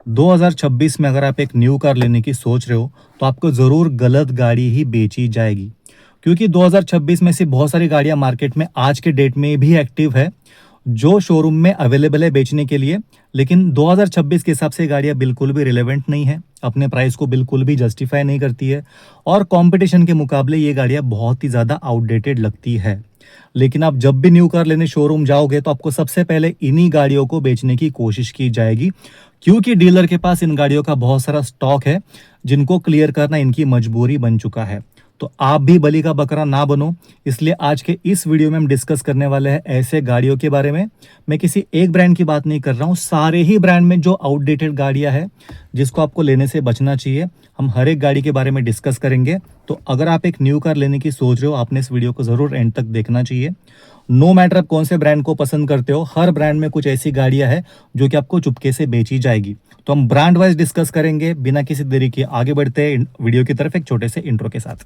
2026 में अगर आप एक न्यू कार लेने की सोच रहे हो तो आपको ज़रूर गलत गाड़ी ही बेची जाएगी। क्योंकि 2026 में से बहुत सारी गाड़ियां मार्केट में आज के डेट में भी एक्टिव है, जो शोरूम में अवेलेबल है बेचने के लिए। लेकिन 2026 के हिसाब से ये गाड़ियां बिल्कुल भी रिलेवेंट नहीं है, अपने प्राइस को बिल्कुल भी जस्टिफाई नहीं करती है और कंपटीशन के मुकाबले ये गाड़ियां बहुत ही ज़्यादा आउटडेटेड लगती है। लेकिन आप जब भी न्यू कार लेने शोरूम जाओगे तो आपको सबसे पहले इन्हीं गाड़ियों को बेचने की कोशिश की जाएगी, क्योंकि डीलर के पास इन गाड़ियों का बहुत सारा स्टॉक है जिनको क्लियर करना इनकी मजबूरी बन चुका है। तो आप भी बलि का बकरा ना बनो, इसलिए आज के इस वीडियो में हम डिस्कस करने वाले हैं ऐसे गाड़ियों के बारे में। मैं किसी एक ब्रांड की बात नहीं कर रहा हूँ, सारे ही ब्रांड में जो आउटडेटेड गाड़ियां हैं जिसको आपको लेने से बचना चाहिए, हम हर एक गाड़ी के बारे में डिस्कस करेंगे। तो अगर आप एक न्यू कार लेने की सोच रहे हो, आपने इस वीडियो को ज़रूर एंड तक देखना चाहिए। नो मैटर आप कौन से ब्रांड को पसंद करते हो, हर ब्रांड में कुछ ऐसी गाड़ियां हैं जो कि आपको चुपके से बेची जाएगी। तो हम ब्रांड वाइज डिस्कस करेंगे। बिना किसी देरी के आगे बढ़ते हैं वीडियो की तरफ एक छोटे से इंट्रो के साथ।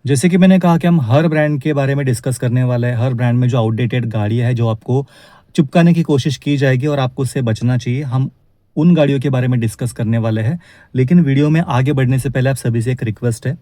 जैसे कि मैंने कहा कि हम हर ब्रांड के बारे में डिस्कस करने वाले हैं। हर ब्रांड में जो आउटडेटेड गाड़ियां है जो आपको चिपकाने की कोशिश की जाएगी और आपको उससे बचना चाहिए, हम उन गाड़ियों के बारे में डिस्कस करने वाले हैं। लेकिन वीडियो में आगे बढ़ने से पहले आप सभी से एक रिक्वेस्ट है।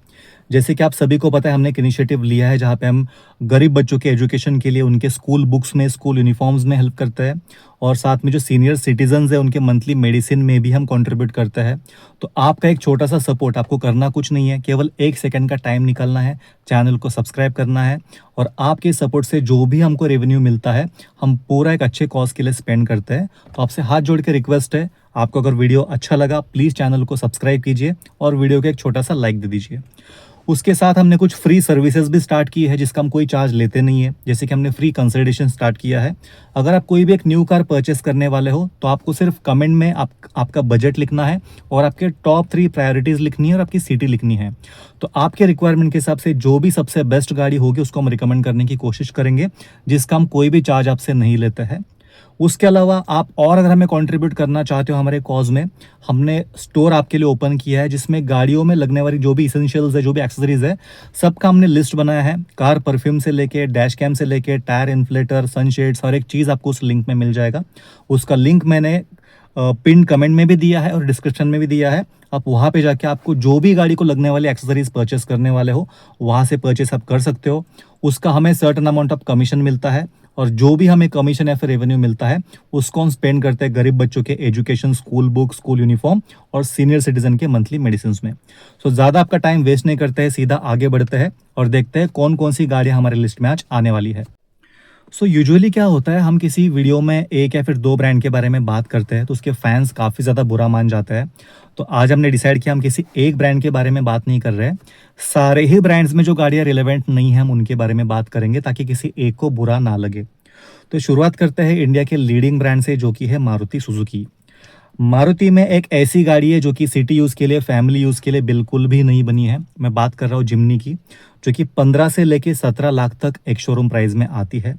जैसे कि आप सभी को पता है, हमने एक इनिशिएटिव लिया है जहाँ पे हम गरीब बच्चों के एजुकेशन के लिए उनके स्कूल बुक्स में, स्कूल यूनिफॉर्म्स में हेल्प करते हैं और साथ में जो सीनियर सिटीजन्स है उनके मंथली मेडिसिन में भी हम कंट्रीब्यूट करते हैं। तो आपका एक छोटा सा सपोर्ट, आपको करना कुछ नहीं है, केवल 1 सेकंड का टाइम निकालना है, चैनल को सब्सक्राइब करना है और आपके सपोर्ट से जो भी हमको रेवेन्यू मिलता है हम पूरा एक अच्छे कॉज के लिए स्पेंड करते हैं। तो आपसे हाथ जोड़ के रिक्वेस्ट है, आपको अगर वीडियो अच्छा लगा प्लीज़ चैनल को सब्सक्राइब कीजिए और वीडियो को एक छोटा सा लाइक दे दीजिए। उसके साथ हमने कुछ फ्री सर्विसेज भी स्टार्ट की है जिसका हम कोई चार्ज लेते नहीं है। जैसे कि हमने फ्री कंसल्टेशन स्टार्ट किया है। अगर आप कोई भी एक न्यू कार परचेस करने वाले हो तो आपको सिर्फ कमेंट में आपका बजट लिखना है और आपके टॉप 3 प्रायोरिटीज़ लिखनी है और आपकी सिटी लिखनी है। तो आपके रिक्वायरमेंट के हिसाब से जो भी सबसे बेस्ट गाड़ी होगी उसको हम रिकमेंड करने की कोशिश करेंगे, जिसका हम कोई भी चार्ज आपसे नहीं लेते हैं। उसके अलावा आप और अगर हमें कंट्रीब्यूट करना चाहते हो हमारे कॉज में, हमने स्टोर आपके लिए ओपन किया है जिसमें गाड़ियों में लगने वाली जो भी इसेंशियल्स है, जो भी एक्सेसरीज है, सबका हमने लिस्ट बनाया है। कार परफ्यूम से लेके डैश कैम से लेके टायर इन्फ्लेटर, सनशेड्स, हर एक चीज़ आपको उस लिंक में मिल जाएगा। उसका लिंक मैंने पिन कमेंट में भी दिया है और डिस्क्रिप्शन में भी दिया है। आप वहाँ पे जाके आपको जो भी गाड़ी को लगने वाले एक्सेसरीज परचेस करने वाले हो वहाँ से परचेस आप कर सकते हो। उसका हमें सर्टन अमाउंट ऑफ कमीशन मिलता है और जो भी हमें कमीशन या फिर रेवेन्यू मिलता है उसको हम स्पेंड करते हैं गरीब बच्चों के education, school book, school uniform और सीनियर सिटीजन के मंथली मेडिसिन में। सो ज़्यादा आपका टाइम वेस्ट नहीं करते हैं, सीधा आगे बढ़ते हैं और देखते हैं कौन कौन सी गाड़ियाँ हमारे लिस्ट में आज आने वाली है। सो यूजुअली क्या होता है, हम किसी वीडियो में एक या फिर दो ब्रांड के बारे में बात करते हैं तो उसके फैंस काफ़ी ज़्यादा बुरा मान जाते हैं। तो आज हमने डिसाइड किया हम किसी एक ब्रांड के बारे में बात नहीं कर रहे हैं, सारे ही ब्रांड्स में जो गाड़ियाँ रिलेवेंट नहीं है हम उनके बारे में बात करेंगे ताकि किसी एक को बुरा ना लगे। तो शुरुआत करते हैं इंडिया के लीडिंग ब्रांड से जो कि है मारुति सुजुकी। मारुति में एक ऐसी गाड़ी है जो कि सिटी यूज़ के लिए, फैमिली यूज़ के लिए बिल्कुल भी नहीं बनी है। मैं बात कर रहा हूँ जिम्नी की, जो कि 15 से लेके 17 लाख तक एक शोरूम प्राइस में आती है।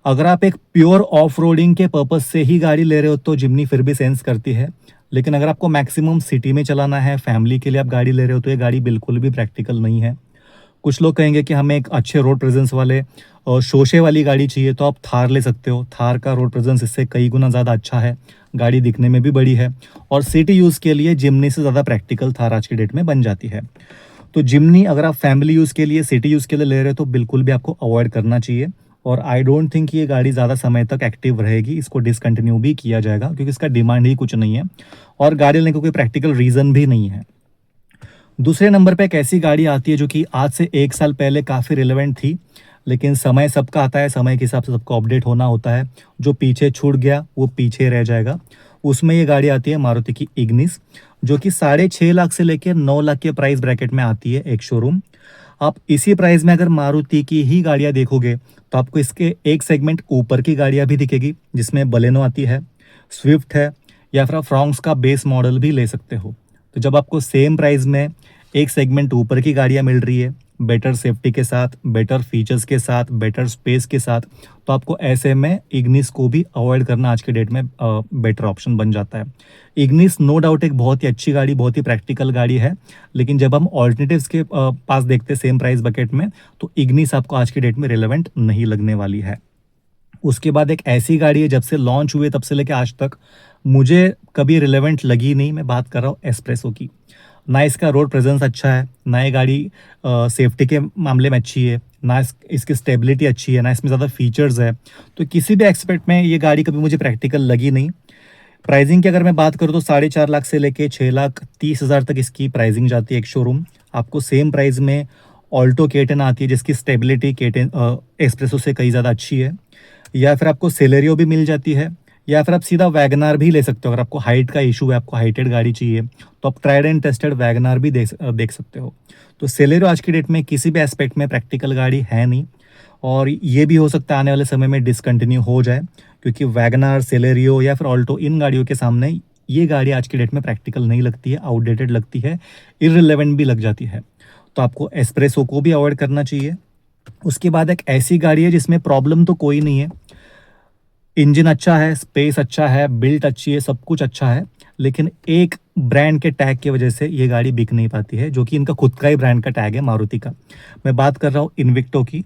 अगर आप एक प्योर ऑफ रोडिंग के पर्पज से ही गाड़ी ले रहे हो तो जिम्नी फिर भी सेंस करती है। लेकिन अगर आपको मैक्सिमम सिटी में चलाना है, फैमिली के लिए आप गाड़ी ले रहे हो तो ये गाड़ी बिल्कुल भी प्रैक्टिकल नहीं है। कुछ लोग कहेंगे कि हमें एक अच्छे रोड प्रेजेंस वाले और शोशे वाली गाड़ी चाहिए तो आप थार ले सकते हो। थार का रोड प्रेजेंस इससे कई गुना ज़्यादा अच्छा है, गाड़ी दिखने में भी बड़ी है और सिटी यूज़ के लिए जिम्नी से ज़्यादा प्रैक्टिकल थार आज की डेट में बन जाती है। तो जिम्नी अगर आप फैमिली यूज़ के लिए, सिटी यूज़ के लिए ले रहे हो तो बिल्कुल भी आपको अवॉइड करना चाहिए और आई डोंट थिंक ये गाड़ी ज़्यादा समय तक एक्टिव रहेगी। इसको डिसकंटिन्यू भी किया जाएगा क्योंकि इसका डिमांड ही कुछ नहीं है और गाड़ी लेने का कोई प्रैक्टिकल रीज़न भी नहीं है। दूसरे नंबर पे एक ऐसी गाड़ी आती है जो कि आज से 1 साल पहले काफ़ी रिलेवेंट थी, लेकिन समय सबका आता है, समय के हिसाब से सबको अपडेट होना होता है। जो पीछे छूट गया वो पीछे रह जाएगा। उसमें ये गाड़ी आती है मारुति की इग्निस, जो कि 6.5 लाख से लेकर 9 लाख के प्राइस ब्रैकेट में आती है एक शोरूम। आप इसी प्राइस में अगर मारुति की ही गाड़ियाँ देखोगे तो आपको इसके एक सेगमेंट ऊपर की गाड़ियाँ भी दिखेगी जिसमें बलेनो आती है, स्विफ्ट है या फिर आप फ्रॉन्क्स का बेस मॉडल भी ले सकते हो। तो जब आपको सेम प्राइस में एक सेगमेंट ऊपर की गाड़ियाँ मिल रही है बेटर सेफ्टी के साथ, बेटर फीचर्स के साथ, बेटर स्पेस के साथ, तो आपको ऐसे में इग्निस को भी अवॉइड करना आज के डेट में बेटर ऑप्शन बन जाता है। इग्निस नो डाउट एक बहुत ही अच्छी गाड़ी, बहुत ही प्रैक्टिकल गाड़ी है, लेकिन जब हम ऑल्टरनेटिव्स के पास देखते हैं सेम प्राइस बकेट में, तो इग्निस आपको आज की डेट में रिलेवेंट नहीं लगने वाली है। उसके बाद एक ऐसी गाड़ी है, जब से लॉन्च हुए तब से लेके आज तक मुझे कभी रिलेवेंट लगी नहीं, मैं बात कर रहा हूँ एस्प्रेसो की। ना इसका रोड प्रेजेंस अच्छा है, ना ये गाड़ी सेफ्टी के मामले में अच्छी है, ना इसकी स्टेबिलिटी अच्छी है, ना इसमें ज़्यादा फीचर्स है। तो किसी भी एक्सपेक्ट में ये गाड़ी कभी मुझे प्रैक्टिकल लगी नहीं। प्राइसिंग की अगर मैं बात करूँ तो 4.5 लाख से लेके 6,30,000 तक इसकी प्राइसिंग जाती है एक शोरूम। आपको सेम प्राइस में ऑल्टो K10 आती है, जिसकी स्टेबिलिटी K10 एक्सप्रेसो से कहीं ज़्यादा अच्छी है। या फिर आपको सेलेरियो भी मिल जाती है, या फिर आप सीधा वैगनार भी ले सकते हो। अगर आपको हाइट का इशू है, आपको हाइटेड गाड़ी चाहिए, तो आप ट्राइड एंड टेस्टेड वैगनार भी देख सकते हो। तो सेलेरियो आज की डेट में किसी भी एस्पेक्ट में प्रैक्टिकल गाड़ी है नहीं, और ये भी हो सकता है आने वाले समय में डिसकंटिन्यू हो जाए, क्योंकि वैगनार, सेलेरियो या फिर ऑल्टो, इन गाड़ियों के सामने ये गाड़ी आज की डेट में प्रैक्टिकल नहीं लगती है, आउटडेटेड लगती है, इररिलेवेंट भी लग जाती है। तो आपको एस्प्रेसो को भी अवॉइड करना चाहिए। उसके बाद एक ऐसी गाड़ी है जिसमें प्रॉब्लम तो कोई नहीं है, इंजन अच्छा है, स्पेस अच्छा है, बिल्ट अच्छी है, सब कुछ अच्छा है, लेकिन एक ब्रांड के टैग की वजह से ये गाड़ी बिक नहीं पाती है, जो कि इनका खुद का ही ब्रांड का टैग है, मारुति का। मैं बात कर रहा हूँ इन्विक्टो की।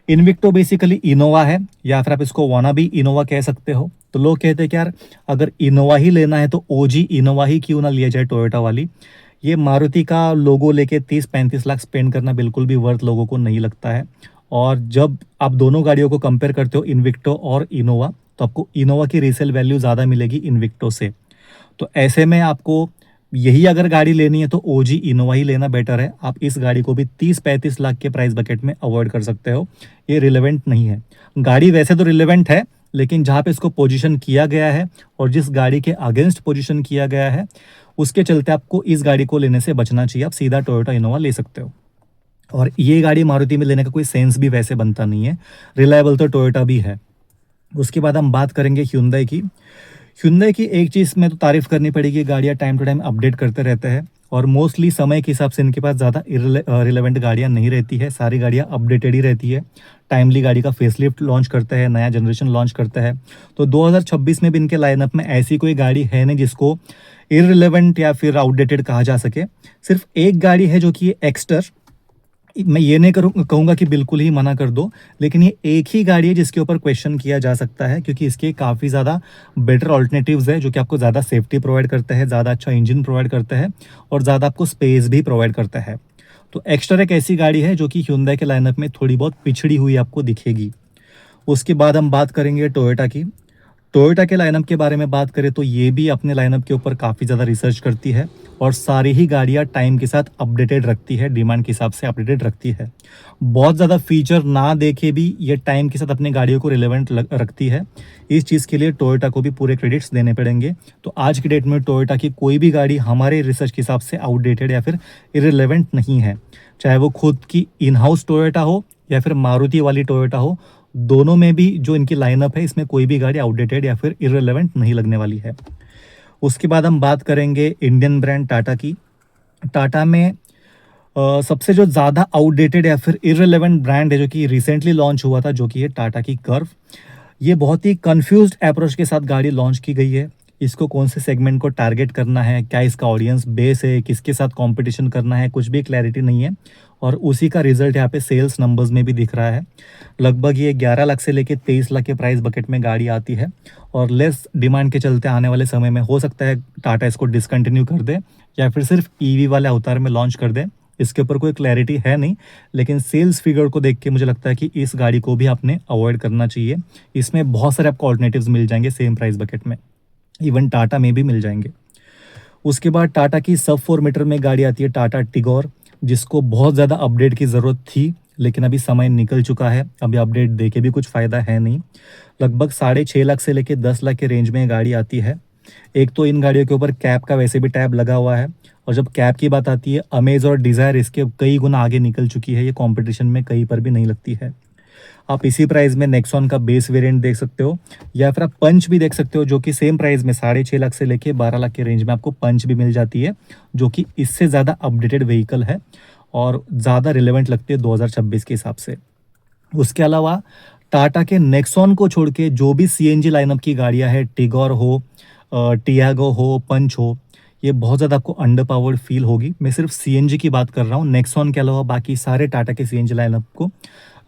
इन्विक्टो बेसिकली इनोवा है, या फिर आप इसको वाना भी इनोवा कह सकते हो। तो लोग कहते हैं कि यार अगर इनोवा ही लेना है तो ओजी इनोवा ही क्यों ना लिया जाए, टोयोटा वाली। ये मारुति का लोगो लेके 30-35 लाख स्पेंड करना बिल्कुल भी वर्थ लोगों को नहीं लगता है। और जब आप दोनों गाड़ियों को कंपेयर करते हो, इन्विक्टो और इनोवा, तो आपको इनोवा की रीसेल वैल्यू ज़्यादा मिलेगी इन्विक्टो से। तो ऐसे में आपको यही अगर गाड़ी लेनी है तो ओजी इनोवा ही लेना बेटर है। आप इस गाड़ी को भी 30-35 लाख के प्राइस बकेट में अवॉइड कर सकते हो, ये रिलेवेंट नहीं है। गाड़ी वैसे तो रिलेवेंट है, लेकिन जहाँ पे इसको पोजीशन किया गया है और जिस गाड़ी के अगेंस्ट पोजीशन किया गया है, उसके चलते आपको इस गाड़ी को लेने से बचना चाहिए। आप सीधा टोयोटा इनोवा ले सकते हो, और ये गाड़ी मारुति में लेने का कोई सेंस भी वैसे बनता नहीं है। रिलायबल तो टोयोटा भी है। उसके बाद हम बात करेंगे Hyundai की। Hyundai की एक चीज़ में तो तारीफ़ करनी पड़ेगी, गाड़ियाँ टाइम टू टाइम अपडेट करते रहते हैं, और मोस्टली समय के हिसाब से इनके पास ज़्यादा रिलेवेंट गाड़ियाँ नहीं रहती है, सारी गाड़ियाँ अपडेटेड ही रहती है। टाइमली गाड़ी का फेसलिफ्ट लॉन्च करता है, नया जनरेशन लॉन्च करता है। तो 2026 में भी इनके लाइनअप में ऐसी कोई गाड़ी है नहीं जिसको इररिलेवेंट या फिर आउटडेटेड कहा जा सके। सिर्फ एक गाड़ी है जो कि एक्स्टर, मैं ये नहीं कहूँगा कि बिल्कुल ही मना कर दो, लेकिन ये एक ही गाड़ी है जिसके ऊपर क्वेश्चन किया जा सकता है, क्योंकि इसके काफ़ी ज़्यादा बेटर ऑल्टरनेटिव्स है, जो कि आपको ज़्यादा सेफ्टी प्रोवाइड करता है, ज़्यादा अच्छा इंजन प्रोवाइड करता है, और ज़्यादा आपको स्पेस भी प्रोवाइड करता है। तो एक्स्टर एक ऐसी गाड़ी है जो कि Hyundai के लाइनअप में थोड़ी बहुत पिछड़ी हुई आपको दिखेगी। उसके बाद हम बात करेंगे टोयोटा की। टोयोटा के लाइनअप के बारे में बात करें तो ये भी अपने लाइनअप के ऊपर काफ़ी ज़्यादा रिसर्च करती है, और सारी ही गाड़ियाँ टाइम के साथ अपडेटेड रखती है, डिमांड के हिसाब से अपडेटेड रखती है। बहुत ज़्यादा फीचर ना देखे भी ये टाइम के साथ अपनी गाड़ियों को रिलेवेंट रखती है। इस चीज़ के लिए टोयोटा को भी पूरे क्रेडिट्स देने पड़ेंगे। तो आज की डेट में टोयोटा की कोई भी गाड़ी हमारे रिसर्च के हिसाब से आउटडेटेड या फिर इररिलेवेंट नहीं है, चाहे वो खुद की इन हाउस टोयोटा हो या फिर मारुति वाली टोयोटा हो। दोनों में भी जो इनकी लाइनअप है, इसमें कोई भी गाड़ी आउटडेटेड या फिर इररिलेवेंट नहीं लगने वाली है। उसके बाद हम बात करेंगे इंडियन ब्रांड टाटा की। टाटा में सबसे जो ज़्यादा आउटडेटेड या फिर इररिलेवेंट ब्रांड है जो कि रिसेंटली लॉन्च हुआ था, जो कि है टाटा की कर्व। ये बहुत ही कंफ्यूज्ड अप्रोच के साथ गाड़ी लॉन्च की गई है। इसको कौन से सेगमेंट को टारगेट करना है, क्या इसका ऑडियंस बेस है, किसके साथ कंपटीशन करना है, कुछ भी क्लैरिटी नहीं है, और उसी का रिजल्ट यहाँ पे सेल्स नंबर्स में भी दिख रहा है। लगभग ये 11 लाख से लेके 23 लाख के प्राइस बकेट में गाड़ी आती है, और लेस डिमांड के चलते आने वाले समय में हो सकता है टाटा इसको डिसकंटिन्यू कर दे, या फिर सिर्फ ईवी वाले अवतार में लॉन्च कर दे। इसके ऊपर कोई क्लैरिटी है नहीं, लेकिन सेल्स फिगर को देख के मुझे लगता है कि इस गाड़ी को भी आपने अवॉइड करना चाहिए। इसमें बहुत सारे आपको ऑल्टरनेटिव्स मिल जाएंगे सेम प्राइस बकेट में, इवन टाटा में भी मिल जाएंगे। उसके बाद टाटा की सब 4 मीटर में गाड़ी आती है टाटा टिगोर, जिसको बहुत ज़्यादा अपडेट की ज़रूरत थी, लेकिन अभी समय निकल चुका है, अभी अपडेट दे के भी कुछ फ़ायदा है नहीं। लगभग 6.5 लाख से लेके 10 लाख के रेंज में ये गाड़ी आती है। एक तो इन गाड़ियों के ऊपर कैब का वैसे भी टैब लगा हुआ है, और जब कैब की बात आती है, अमेज और डिज़ायर इसके कई गुना आगे निकल चुकी है, ये कंपटीशन में कहीं पर भी नहीं लगती है। आप इसी प्राइस में नेक्सॉन का बेस वेरिएंट देख सकते हो, या फिर आप पंच भी देख सकते हो, जो कि सेम प्राइस में 6.5 लाख से लेके 12 लाख के रेंज में आपको पंच भी मिल जाती है, जो कि इससे ज़्यादा अपडेटेड व्हीकल है। और ज़्यादा रिलेवेंट लगती है 2026 के हिसाब से। उसके अलावा टाटा के नेक्सॉन को छोड़ के जो भी सीएनजी लाइनअप की गाड़ियाँ हैं, टिगोर हो, टियागो हो, पंच हो, ये बहुत ज़्यादा आपको अंडर पावर्ड फील होगी। मैं सिर्फ सीएनजी की बात कर रहा हूँ, नेक्सॉन के अलावा बाकी सारे टाटा के सीएनजी लाइनअप को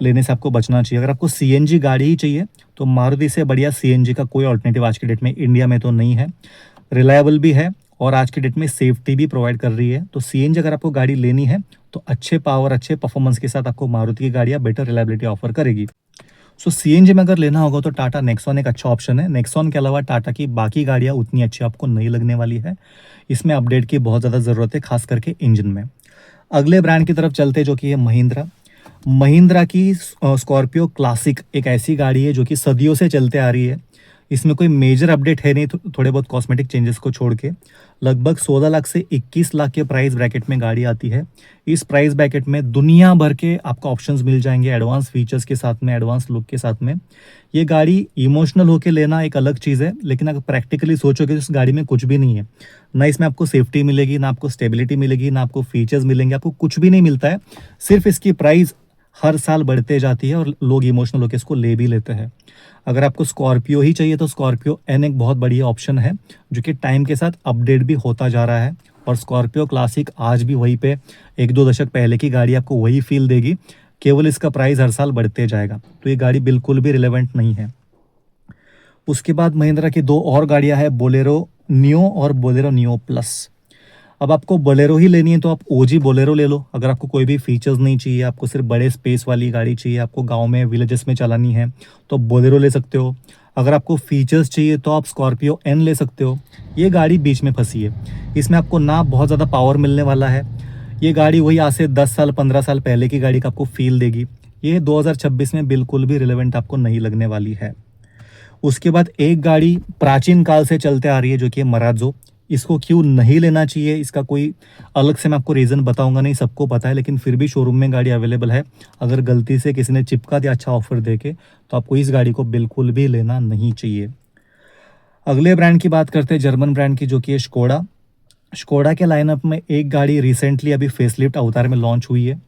लेने से आपको बचना चाहिए। अगर आपको सीएनजी गाड़ी ही चाहिए तो मारुति से बढ़िया सीएनजी का कोई अल्टरनेटिव आज की डेट में इंडिया में तो नहीं है। रिलायबल भी है और आज की डेट में सेफ्टी भी प्रोवाइड कर रही है। तो सीएनजी अगर आपको गाड़ी लेनी है तो अच्छे पावर, अच्छे परफॉर्मेंस के साथ आपको मारुति की गाड़ियाँ बेटर रिलायबिलिटी ऑफर करेगी। सो सीएनजी में अगर लेना होगा तो टाटा नेक्सॉन एक अच्छा ऑप्शन है। नेक्सॉन के अलावा टाटा की बाकी गाड़ियाँ उतनी अच्छी आपको नहीं लगने वाली है। इसमें अपडेट की बहुत ज़्यादा ज़रूरत है, खास करके इंजन में। अगले ब्रांड की तरफ चलते जो कि है महिंद्रा। महिंद्रा की स्कॉर्पियो क्लासिक एक ऐसी गाड़ी है जो कि सदियों से चलते आ रही है। इसमें कोई मेजर अपडेट है नहीं, थोड़े बहुत कॉस्मेटिक चेंजेस को छोड़ के। लगभग 16 लाख से 21 लाख के प्राइस ब्रैकेट में गाड़ी आती है। इस प्राइस ब्रैकेट में दुनिया भर के आपको ऑप्शंस मिल जाएंगे, एडवांस फीचर्स के साथ में, एडवांस लुक के साथ में। ये गाड़ी इमोशनल होके लेना एक अलग चीज़ है, लेकिन अगर प्रैक्टिकली सोचोगे तो इस गाड़ी में कुछ भी नहीं है। ना इसमें आपको सेफ्टी मिलेगी, ना आपको स्टेबिलिटी मिलेगी, ना आपको फीचर्स मिलेंगे, आपको कुछ भी नहीं मिलता है। सिर्फ इसकी प्राइस हर साल बढ़ते जाती है और लोग इमोशनल होकर इसको ले भी लेते हैं। अगर आपको स्कॉर्पियो ही चाहिए तो स्कॉर्पियो एन एक बहुत बढ़िया ऑप्शन है जो कि टाइम के साथ अपडेट भी होता जा रहा है। और स्कॉर्पियो क्लासिक आज भी वहीं पे 1-2 दशक पहले की गाड़ी आपको वही फील देगी, केवल इसका प्राइस हर साल बढ़ते जाएगा। तो ये गाड़ी बिल्कुल भी रिलेवेंट नहीं है। उसके बाद महिंद्रा की 2 और गाड़ियां हैं, बोलेरो नियो और बोलेरो नियो प्लस। अब आपको बोलेरो ही लेनी है तो आप ओजी बोलेरो ले लो। अगर आपको कोई भी फीचर्स नहीं चाहिए, आपको सिर्फ बड़े स्पेस वाली गाड़ी चाहिए, आपको गांव में, विलेजेस में चलानी है, तो बोलेरो ले सकते हो। अगर आपको फीचर्स चाहिए तो आप स्कॉर्पियो एन ले सकते हो। ये गाड़ी बीच में फंसी है। इसमें आपको ना बहुत ज़्यादा पावर मिलने वाला है। ये गाड़ी वही आज से 10 साल 15 साल पहले की गाड़ी का आपको फील देगी। ये 2026 में बिल्कुल भी रिलेवेंट आपको नहीं लगने वाली है। उसके बाद एक गाड़ी प्राचीन काल से चलते आ रही है जो कि मराजो। इसको क्यों नहीं लेना चाहिए, इसका कोई अलग से मैं आपको रीज़न बताऊंगा नहीं, सबको पता है, लेकिन फिर भी शोरूम में गाड़ी अवेलेबल है। अगर गलती से किसी ने चिपका दिया अच्छा ऑफर देके तो आपको इस गाड़ी को बिल्कुल भी लेना नहीं चाहिए। अगले ब्रांड की बात करते हैं, जर्मन ब्रांड की, जो कि है स्कोडा। स्कोडा के लाइनअप में एक गाड़ी रिसेंटली अभी फेसलिफ्ट अवतार में लॉन्च हुई है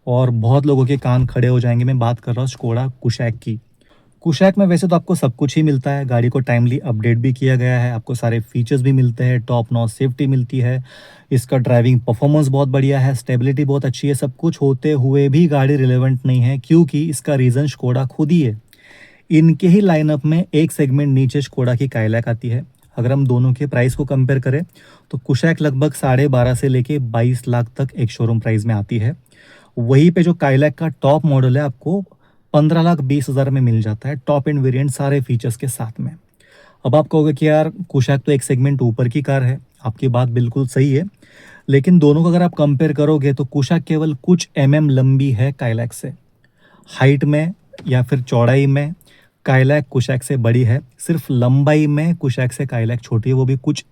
और बहुत लोगों के कान खड़े हो जाएंगे। मैं बात कर रहा हूँ स्कोडा कुशैक की। कुशैक में वैसे तो आपको सब कुछ ही मिलता है, गाड़ी को टाइमली अपडेट भी किया गया है, आपको सारे फीचर्स भी मिलते हैं, टॉप नॉच सेफ्टी मिलती है, इसका ड्राइविंग परफॉर्मेंस बहुत बढ़िया है, स्टेबिलिटी बहुत अच्छी है। सब कुछ होते हुए भी गाड़ी रिलेवेंट नहीं है, क्योंकि इसका रीज़न स्कोडा खुद ही है। इनके ही लाइनअप में एक सेगमेंट नीचे स्कोडा की काइलैक आती है। अगर हम दोनों के प्राइस को कंपेयर करें तो कुशैक लगभग 12.5 से लेके 22 लाख तक एक शोरूम प्राइस में आती है। वहीं पे जो काइलैक का टॉप मॉडल है आपको 15,20,000 में मिल जाता है, टॉप एंड वेरिएंट सारे फीचर्स के साथ में। अब आप कहोगे कि यार कुशैक तो एक सेगमेंट ऊपर की कार है, आपकी बात बिल्कुल सही है, लेकिन दोनों को अगर आप कंपेयर करोगे तो कुशैक केवल कुछ लंबी है काइलैक से। हाइट में या फिर चौड़ाई में काइलैक कुशैक से बड़ी है, सिर्फ लंबाई में कुशैक से काइलैक छोटी है, वो भी कुछ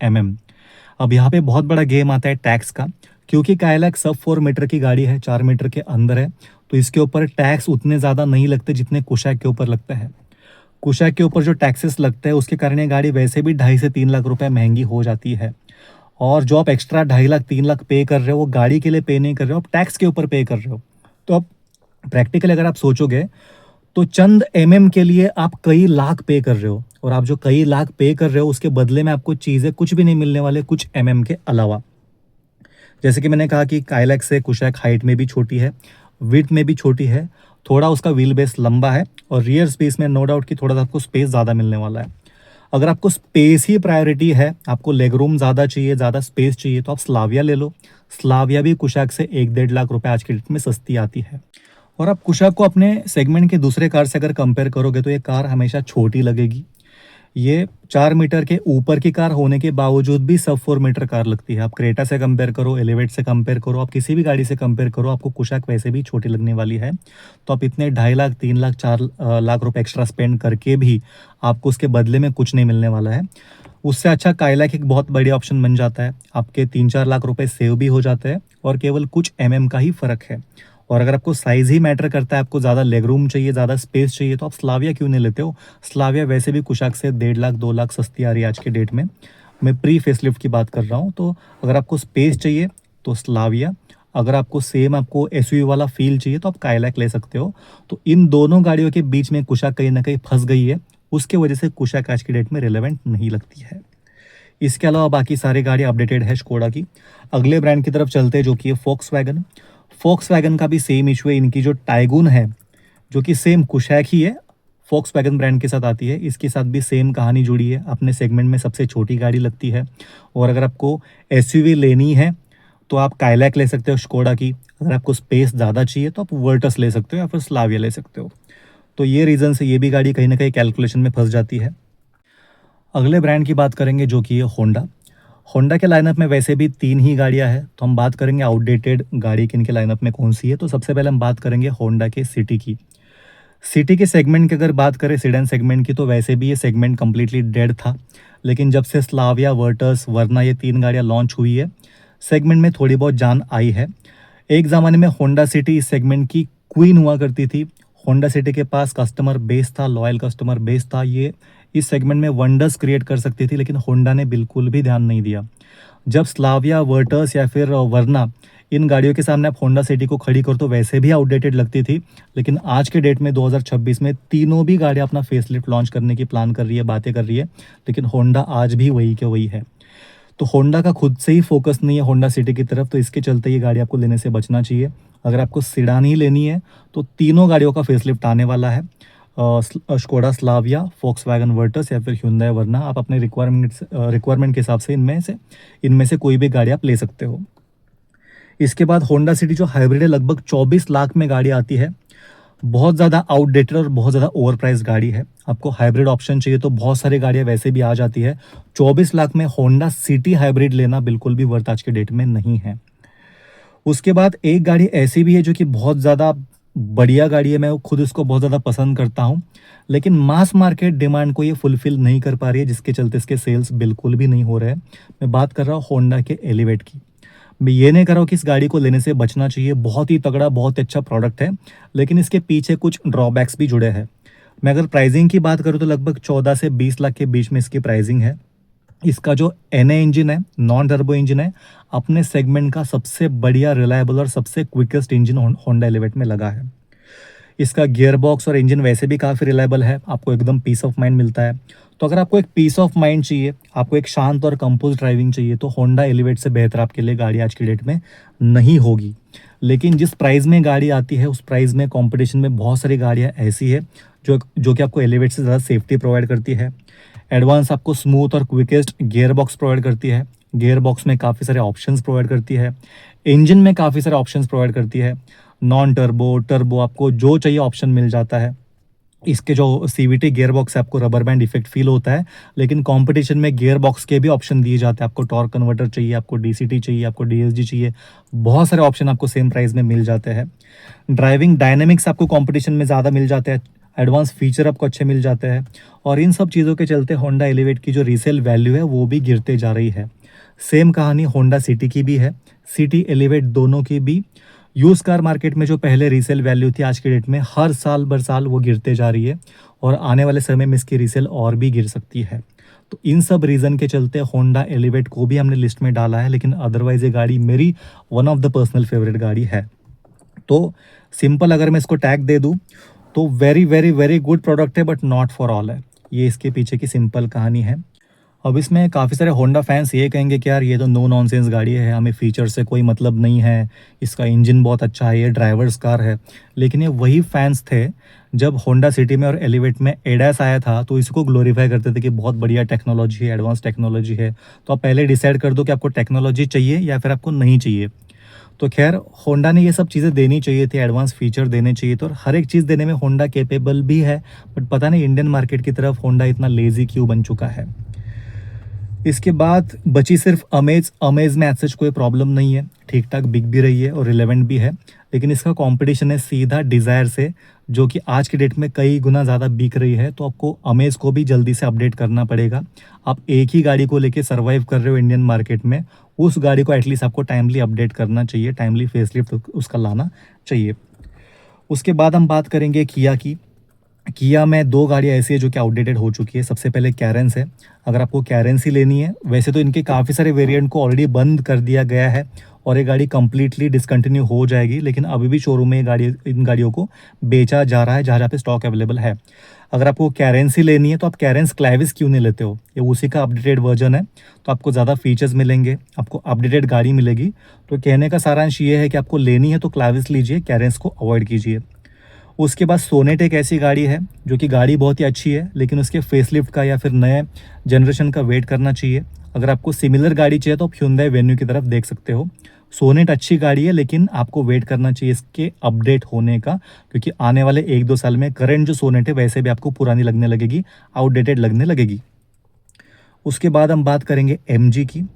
अब यहाँ पे बहुत बड़ा गेम आता है टैक्स का, क्योंकि काइलैक सब 4 मीटर की गाड़ी है, 4 मीटर के अंदर है, तो इसके ऊपर टैक्स उतने ज़्यादा नहीं लगते जितने कुशैक के ऊपर लगता है। कुशैक के ऊपर जो टैक्सेस लगते हैं उसके कारण ये गाड़ी वैसे भी 2.5 से 3 लाख रुपए महंगी हो जाती है। और जो आप एक्स्ट्रा 2.5 लाख 3 लाख पे कर रहे हो वो गाड़ी के लिए पे नहीं कर रहे हो, आप टैक्स के ऊपर पे कर रहे हो। तो अब प्रैक्टिकली अगर आप सोचोगे तो चंद के लिए आप कई लाख पे कर रहे हो, और आप जो कई लाख पे कर रहे हो उसके बदले में आपको चीज़ें कुछ भी नहीं मिलने वाले, कुछ के अलावा। जैसे कि मैंने कहा कि काइलैक से कुशैक हाइट में भी छोटी है, विड्थ में भी छोटी है, थोड़ा उसका व्हील बेस लंबा है, और रियर स्पेस में नो डाउट कि थोड़ा सा आपको स्पेस ज़्यादा मिलने वाला है। अगर आपको स्पेस ही प्रायोरिटी है, आपको लेग रूम ज़्यादा चाहिए, ज़्यादा स्पेस चाहिए, तो आप स्लाविया ले लो। स्लाविया भी कुशैक से 1-1.5 लाख रुपए आज की डेट में सस्ती आती है। और आप कुशैक को अपने सेगमेंट के दूसरे कार से अगर कंपेयर करोगे तो ये कार हमेशा छोटी लगेगी। ये 4 मीटर के ऊपर की कार होने के बावजूद भी सब 4 मीटर कार लगती है। आप क्रेटा से कंपेयर करो, एलिवेट से कंपेयर करो, आप किसी भी गाड़ी से कंपेयर करो, आपको कुशैक वैसे भी छोटी लगने वाली है। तो आप इतने 2.5 लाख 3 लाख 4 लाख रुपए एक्स्ट्रा स्पेंड करके भी आपको उसके बदले में कुछ नहीं मिलने वाला है। उससे अच्छा काइलैक एक बहुत बढ़िया ऑप्शन बन जाता है, आपके 3-4 लाख रुपए सेव भी हो जाते हैं, और केवल कुछ का ही फ़र्क है। और अगर आपको साइज़ ही मैटर करता है, आपको ज़्यादा लेग रूम चाहिए, ज़्यादा स्पेस चाहिए, तो आप स्लाविया क्यों नहीं लेते हो। स्लाविया वैसे भी कुशैक से 1.5 लाख 2 लाख सस्ती आ रही है आज के डेट में। मैं प्री फेसलिफ्ट की बात कर रहा हूँ। तो अगर आपको स्पेस चाहिए तो स्लाविया, अगर आपको सेम आपको एसयूवी वाला फील चाहिए तो आप काइलैक ले सकते हो। तो इन दोनों गाड़ियों के बीच में कुशा कहीं न कहीं फँस गई है, उसके वजह से कुशा आज की डेट में रिलेवेंट नहीं लगती है। इसके अलावा बाकी सारी गाड़ियाँ अपडेटेड है स्कोडा की। अगले ब्रांड की तरफ चलते हैं जो कि है वोक्सवैगन। वोक्सवैगन का भी सेम इश्यू है, इनकी जो टाइगून है, जो कि सेम कुशैक ही है, वोक्सवैगन ब्रांड के साथ आती है। इसके साथ भी सेम कहानी जुड़ी है, अपने सेगमेंट में सबसे छोटी गाड़ी लगती है। और अगर आपको एसयूवी लेनी है तो आप काइलैक ले सकते हो स्कोडा की। अगर आपको स्पेस ज़्यादा चाहिए तो आप वर्टस ले सकते हो या फिर स्लाविया ले सकते हो। तो ये रीज़न से ये भी गाड़ी कहीं न कहीं कैलकुलेशन में फँस जाती है। अगले ब्रांड की बात करेंगे जो कि है होंडा। होंडा के लाइनअप में वैसे भी 3 ही गाड़ियाँ हैं, तो हम बात करेंगे आउटडेटेड गाड़ी किन के लाइनअप में कौन-सी है। तो सबसे पहले हम बात करेंगे होंडा के सिटी की। सिटी के सेगमेंट की अगर बात करें सेडान सेगमेंट की, तो वैसे भी ये सेगमेंट कंप्लीटली डेड था। लेकिन जब से स्लाविया, वर्टस, वरना ये 3 गाड़ियाँ लॉन्च हुई है, सेगमेंट में थोड़ी बहुत जान आई है। एक ज़माने में होंडा सिटी इस सेगमेंट की क्वीन हुआ करती थी। होंडा सिटी के पास कस्टमर बेस था, लॉयल कस्टमर बेस था। ये इस सेगमेंट में वंडर्स क्रिएट कर सकती थी, लेकिन होंडा ने बिल्कुल भी ध्यान नहीं दिया। जब स्लाविया, वर्टस या फिर वरना इन गाड़ियों के सामने आप होंडा सिटी को खड़ी करो तो वैसे भी आउटडेटेड लगती थी। लेकिन आज के डेट में 2026 में तीनों भी गाड़ियाँ अपना फेसलिफ्ट लॉन्च करने की प्लान कर रही है, बातें कर रही है, लेकिन होंडा आज भी वही के वही है। तो होंडा का खुद से ही फोकस नहीं है होंडा सिटी की तरफ, तो इसके चलते ये गाड़ी आपको लेने से बचना चाहिए। अगर आपको सेडान ही लेनी है तो तीनों गाड़ियों का फेसलिफ्ट आने वाला है, स्कोडा स्लाविया, वोक्सवैगन वर्टस या फिर ह्युंडई वरना। आप अपने रिक्वायरमेंट के हिसाब से इनमें से कोई भी गाड़ी आप ले सकते हो। इसके बाद होंडा सिटी जो हाइब्रिड है, लगभग 24 लाख में गाड़ी आती है। बहुत ज़्यादा आउटडेटेड और बहुत ज़्यादा ओवर प्राइस गाड़ी है। आपको हाइब्रिड ऑप्शन चाहिए तो बहुत सारी गाड़ियाँ वैसे भी आ जाती है। 24 लाख में होंडा सिटी हाइब्रिड लेना बिल्कुल भी वर्थ आज के डेट में नहीं है। उसके बाद एक गाड़ी ऐसी भी है जो कि बहुत ज़्यादा बढ़िया गाड़ी है, मैं खुद इसको बहुत ज़्यादा पसंद करता हूँ, लेकिन मास मार्केट डिमांड को ये फुलफ़िल नहीं कर पा रही है, जिसके चलते इसके सेल्स बिल्कुल भी नहीं हो रहे हैं। मैं बात कर रहा हूँ होंडा के एलिवेट की। मैं ये नहीं कर रहा हूँ कि इस गाड़ी को लेने से बचना चाहिए, बहुत ही तगड़ा, बहुत ही अच्छा प्रोडक्ट है, लेकिन इसके पीछे कुछ ड्रॉबैक्स भी जुड़े हैं। मैं अगर प्राइसिंग की बात करूँ तो लगभग 14 से 20 लाख के बीच में इसकी प्राइसिंग है। इसका जो एनए इंजन है, नॉन टर्बो इंजन है, अपने सेगमेंट का सबसे बढ़िया, रिलायबल और सबसे क्विकेस्ट इंजन होंडा एलिवेट में लगा है। इसका गियर बॉक्स और इंजन वैसे भी काफ़ी रिलायबल है, आपको एकदम पीस ऑफ माइंड मिलता है। तो अगर आपको एक पीस ऑफ माइंड चाहिए, आपको एक शांत और कंपोज ड्राइविंग चाहिए, तो होंडा एलिवेट से बेहतर आपके लिए गाड़ी आज की डेट में नहीं होगी। लेकिन जिस प्राइस में गाड़ी आती है, उस प्राइस में कंपटीशन में बहुत सारी गाड़ियाँ ऐसी है जो कि आपको एलिवेट से ज़्यादा सेफ्टी प्रोवाइड करती है। एडवांस आपको स्मूथ और क्विकेस्ट गियर बॉक्स प्रोवाइड करती है। गियर बॉक्स में काफ़ी सारे ऑप्शंस प्रोवाइड करती है। इंजन में काफ़ी सारे ऑप्शंस प्रोवाइड करती है। नॉन टर्बो, टर्बो, आपको जो चाहिए ऑप्शन मिल जाता है। इसके जो सीवीटी गियर बॉक्स है, आपको रबर बैंड इफेक्ट फील होता है, लेकिन कंपटीशन में गियर बॉक्स के भी ऑप्शन दिए जाते हैं। आपको टॉर्क कन्वर्टर चाहिए, आपको डीसीटी चाहिए, आपको डीएसजी चाहिए, बहुत सारे ऑप्शन आपको सेम प्राइस में मिल जाते हैं। ड्राइविंग डायनेमिक्स आपको कंपटीशन में ज़्यादा मिल जाते हैं। एडवांस फीचर आपको अच्छे मिल जाते हैं, और इन सब चीज़ों के चलते होंडा एलिवेट की जो रीसेल वैल्यू है वो भी गिरते जा रही है। सेम कहानी होंडा सिटी की भी है। सिटी एलिवेट दोनों की भी यूज़ कार मार्केट में जो पहले रीसेल वैल्यू थी, आज के डेट में हर साल बर साल वो गिरते जा रही है, और आने वाले समय में इसकी रीसेल और भी गिर सकती है। तो इन सब रीज़न के चलते होंडा एलिवेट को भी हमने लिस्ट में डाला है, लेकिन अदरवाइज़ ये गाड़ी मेरी one of the personal favourite गाड़ी है। तो सिंपल अगर मैं इसको टैग दे दूँ तो very very very good product है, बट नॉट फॉर ऑल है। ये इसके पीछे की सिंपल कहानी है। अब इसमें काफ़ी सारे होंडा फैंस ये कहेंगे कि यार ये तो नो नॉनसेंस गाड़ी है, हमें फीचर से कोई मतलब नहीं है, इसका इंजन बहुत अच्छा है, ये ड्राइवर्स कार है। लेकिन ये वही फैंस थे जब होंडा सिटी में और एलिवेट में एडास आया था, तो इसको ग्लोरीफाई करते थे कि बहुत बढ़िया टेक्नोलॉजी है, एडवांस टेक्नोलॉजी है। तो आप पहले डिसाइड कर दो कि आपको टेक्नोलॉजी चाहिए या फिर आपको नहीं चाहिए। तो खैर होंडा ने ये सब चीज़ें देनी चाहिए थी, एडवांस फीचर देने चाहिए थे, और हर एक चीज़ देने में होंडा कैपेबल भी है, बट पता नहीं इंडियन मार्केट की तरफ होंडा इतना लेज़ी क्यों बन चुका है। इसके बाद बची सिर्फ अमेज। अमेज में एज सच कोई प्रॉब्लम नहीं है, ठीक ठाक बिक भी रही है और रिलेवेंट भी है, लेकिन इसका कंपटीशन है सीधा डिज़ायर से, जो कि आज की डेट में कई गुना ज़्यादा बिक रही है। तो आपको अमेज को भी जल्दी से अपडेट करना पड़ेगा। आप एक ही गाड़ी को लेके सर्वाइव कर रहे हो इंडियन मार्केट में, उस गाड़ी को एटलीस्ट आपको टाइमली अपडेट करना चाहिए, टाइमली फेसलिफ्ट उसका लाना चाहिए। उसके बाद हम बात करेंगे किया की। किया में 2 गाड़ियाँ ऐसी है जो कि आउटडेटेड हो चुकी है। सबसे पहले कैरेंस है। अगर आपको कैरेंस ही लेनी है, वैसे तो इनके काफ़ी सारे वेरिएंट को ऑलरेडी बंद कर दिया गया है और ये गाड़ी कंप्लीटली डिसकंटिन्यू हो जाएगी, लेकिन अभी भी शोरूम में इन गाड़ियों को बेचा जा रहा है जहाँ जहाँ पे स्टॉक अवेलेबल है। अगर आपको कैरेंस ही लेनी है तो आप कैरेंस क्लैविस क्यों नहीं लेते हो, ये उसी का अपडेटेड वर्जन है, तो आपको ज़्यादा फीचर्स मिलेंगे, आपको अपडेटेड गाड़ी मिलेगी। तो कहने का सारांश ये है कि आपको लेनी है तो क्लैविस लीजिए, कैरेंस को अवॉइड कीजिए। उसके बाद सोनेट एक ऐसी गाड़ी है जो कि गाड़ी बहुत ही अच्छी है, लेकिन उसके फेसलिफ्ट का या फिर नए जनरेशन का वेट करना चाहिए। अगर आपको सिमिलर गाड़ी चाहिए तो आप Hyundai वेन्यू की तरफ देख सकते हो। सोनेट अच्छी गाड़ी है, लेकिन आपको वेट करना चाहिए इसके अपडेट होने का, क्योंकि आने वाले 1-2 साल में करंट जो सोनेट है वैसे भी आपको पुरानी लगने लगेगी, आउटडेटेड लगने लगेगी। उसके बाद हम बात करेंगे MG की।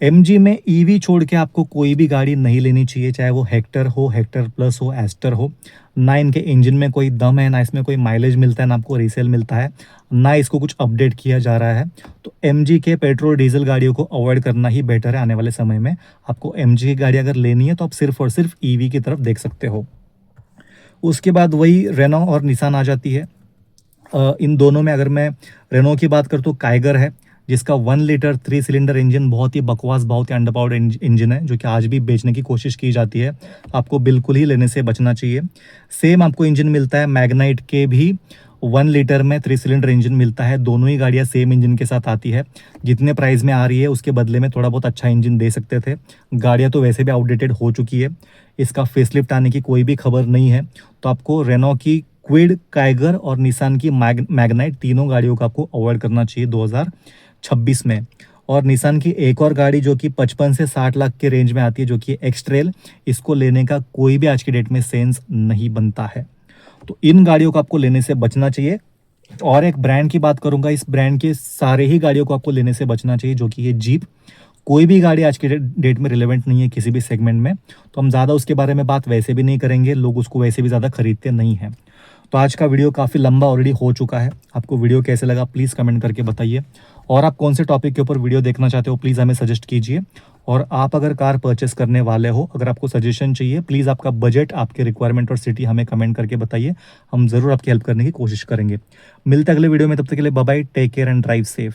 MG में ईवी छोड़ के आपको कोई भी गाड़ी नहीं लेनी चाहिए, चाहे वो हेक्टर हो, हेक्टर प्लस हो, एस्टर हो। ना इनके इंजन में कोई दम है, ना इसमें कोई माइलेज मिलता है, ना आपको रीसेल मिलता है, ना इसको कुछ अपडेट किया जा रहा है। तो MG के पेट्रोल डीजल गाड़ियों को अवॉइड करना ही बेटर है आने वाले समय में। आपको MG की गाड़ी अगर लेनी है तो आप सिर्फ और सिर्फ ईवी की तरफ देख सकते हो। उसके बाद वही रेनो और निसान आ जाती है। इन दोनों में अगर मैं रेनो की बात करूँ तो काइगर है, जिसका 1 लीटर 3 सिलेंडर इंजन बहुत ही बकवास, बहुत ही अंडरपावर्ड इंजन है, जो कि आज भी बेचने की कोशिश की जाती है। आपको बिल्कुल ही लेने से बचना चाहिए। सेम आपको इंजन मिलता है मैग्नाइट के भी 1 लीटर में 3 सिलेंडर इंजन मिलता है। दोनों ही गाड़ियाँ सेम इंजन के साथ आती है। जितने प्राइस में आ रही है उसके बदले में थोड़ा बहुत अच्छा इंजन दे सकते थे। गाड़ियाँ तो वैसे भी आउटडेटेड हो चुकी है, इसका फेसलिफ्ट आने की कोई भी खबर नहीं है। तो आपको रेनो की क्विड, काइगर और निसान की मैग्नाइट, तीनों गाड़ियों का आपको अवॉइड करना चाहिए 2026 में। और निसान की एक और गाड़ी जो कि 55 से 60 लाख के रेंज में आती है, जो कि एक्सट्रेल, इसको लेने का कोई भी आज की डेट में सेंस नहीं बनता है। तो इन गाड़ियों को आपको लेने से बचना चाहिए। और एक ब्रांड की बात करूंगा, इस ब्रांड के सारे ही गाड़ियों को आपको लेने से बचना चाहिए, जो कि ये जीप। कोई भी गाड़ी आज के डेट में रिलेवेंट नहीं है किसी भी सेगमेंट में, तो हम ज़्यादा उसके बारे में बात वैसे भी नहीं करेंगे, लोग उसको वैसे भी ज़्यादा खरीदते नहीं हैं। तो आज का वीडियो काफ़ी लंबा ऑलरेडी हो चुका है। आपको वीडियो कैसे लगा प्लीज़ कमेंट करके बताइए, और आप कौन से टॉपिक के ऊपर वीडियो देखना चाहते हो प्लीज़ हमें सजेस्ट कीजिए। और आप अगर कार परचेस करने वाले हो, अगर आपको सजेशन चाहिए, प्लीज़ आपका बजट, आपके रिक्वायरमेंट और सिटी हमें कमेंट करके बताइए, हम ज़रूर आपकी हेल्प करने की कोशिश करेंगे। मिलते हैं अगले वीडियो में, तब तक के लिए bye bye, take care and drive safe.